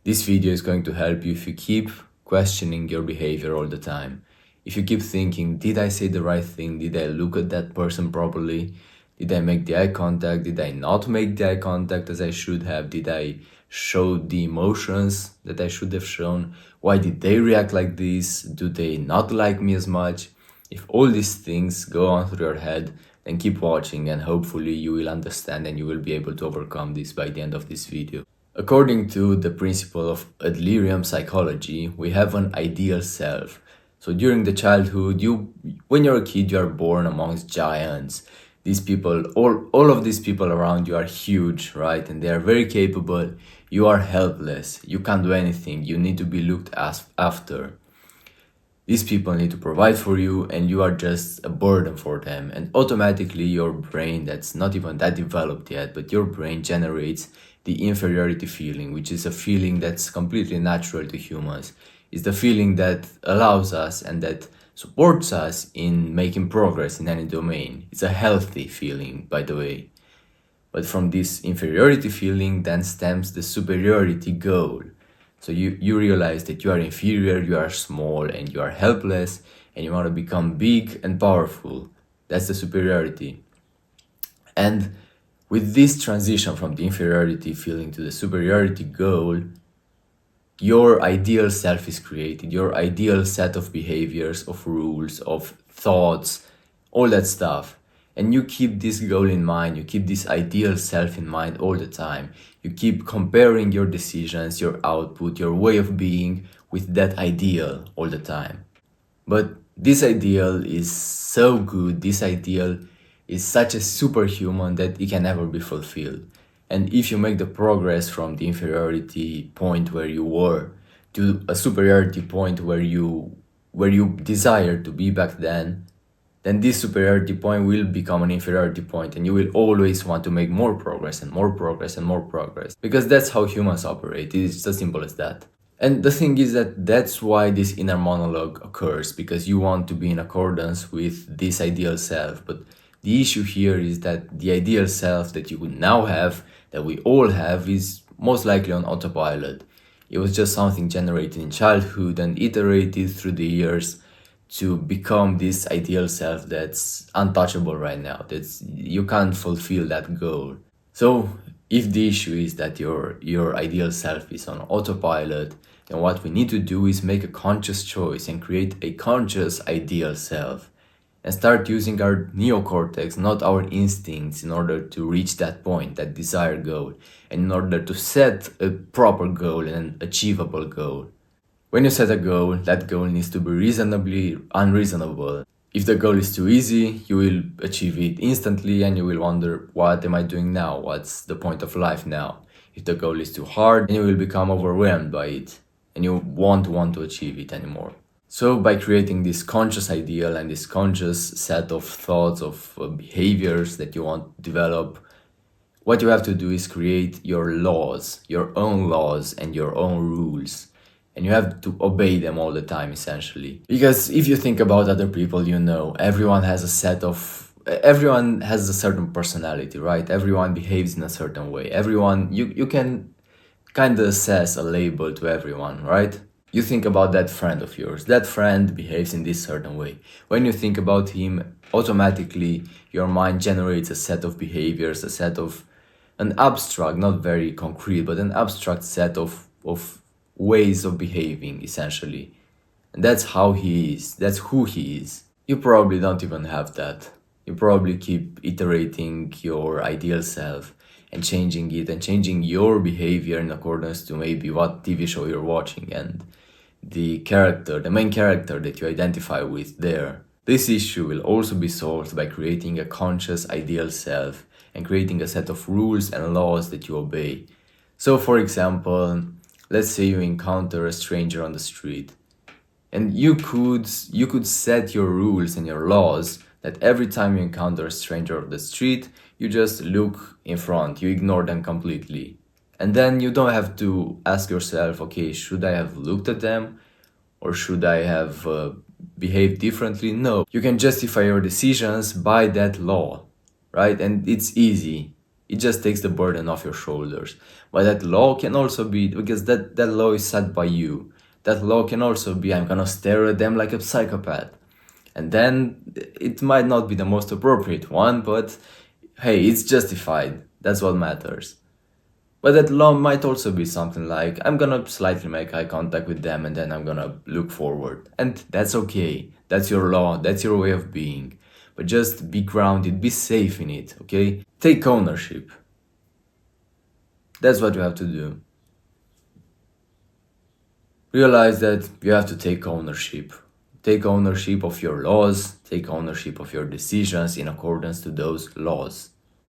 This video is going to help you if you keep questioning your behavior all the time. If you keep thinking, did I say the right thing? Did I look at that person properly? Did I make the eye contact? Did I not make the eye contact as I should have? Did I show the emotions that I should have shown? Why did they react like this? Do they not like me as much? If all these things go on through your head, then keep watching and hopefully you will understand and you will be able to overcome this by the end of this video. According to the principle of Adlerium psychology, we have an ideal self. So during the childhood, when you're a kid, you are born amongst giants. These people, all of these people around you are huge, right? And they are very capable. You are helpless. You can't do anything. You need to be looked after. These people need to provide for you and you are just a burden for them. And automatically your brain, that's not even that developed yet, but your brain generates the inferiority feeling, which is a feeling that's completely natural to humans. It's the feeling that allows us and that supports us in making progress in any domain. It's a healthy feeling, by the way. But from this inferiority feeling then stems the superiority goal. So you realize that you are inferior, you are small, and you are helpless, and you want to become big and powerful. That's the superiority. And with this transition from the inferiority feeling to the superiority goal, your ideal self is created, your ideal set of behaviors, of rules, of thoughts, all that stuff. And you keep this goal in mind, you keep this ideal self in mind all the time. You keep comparing your decisions, your output, your way of being with that ideal all the time. But this ideal is so good, this ideal is such a superhuman that it can never be fulfilled. And if you make the progress from the inferiority point where you were to a superiority point where you desired to be back then this superiority point will become an inferiority point and you will always want to make more progress and more progress and more progress. Because that's how humans operate, it's as simple as that. And the thing is that that's why this inner monologue occurs, because you want to be in accordance with this ideal self. But the issue here is that the ideal self that you now have, that we all have, is most likely on autopilot. It was just something generated in childhood and iterated through the years to become this ideal self that's untouchable right now. You can't fulfill that goal. So if the issue is that your ideal self is on autopilot, then what we need to do is make a conscious choice and create a conscious ideal self and start using our neocortex, not our instincts, in order to reach that point, that desired goal, and in order to set a proper goal and an achievable goal. When you set a goal, that goal needs to be reasonably unreasonable. If the goal is too easy, you will achieve it instantly and you will wonder, what am I doing now? What's the point of life now? If the goal is too hard, then you will become overwhelmed by it and you won't want to achieve it anymore. So by creating this conscious ideal and this conscious set of thoughts, of behaviors that you want to develop, what you have to do is create your laws, your own laws and your own rules. And you have to obey them all the time, essentially. Because if you think about other people, you know, everyone has a certain personality, right? Everyone behaves in a certain way. Everyone, you can kind of assess a label to everyone, right? You think about that friend of yours. That friend behaves in this certain way. When you think about him, automatically your mind generates a set of behaviors, an abstract, not very concrete, but an abstract set of ways of behaving, essentially. And that's how he is. That's who he is. You probably don't even have that. You probably keep iterating your ideal self and changing it and changing your behavior in accordance to maybe what TV show you're watching and the main character that you identify with there. This issue will also be solved by creating a conscious ideal self and creating a set of rules and laws that you obey. So for example, let's say you encounter a stranger on the street, and you could set your rules and your laws that every time you encounter a stranger on the street, you just look in front, you ignore them completely. And then you don't have to ask yourself, okay, should I have looked at them or should I have behaved differently? No, you can justify your decisions by that law, right? And it's easy. It just takes the burden off your shoulders. But that law can also be, because that law is set by you. That law can also be, I'm gonna stare at them like a psychopath. And then it might not be the most appropriate one, but hey, it's justified. That's what matters. But that law might also be something like, I'm gonna slightly make eye contact with them and then I'm gonna look forward. And that's okay. That's your law, that's your way of being. But just be grounded, be safe in it, okay? Take ownership. That's what you have to do. Realize that you have to take ownership. Take ownership of your laws, take ownership of your decisions in accordance to those laws.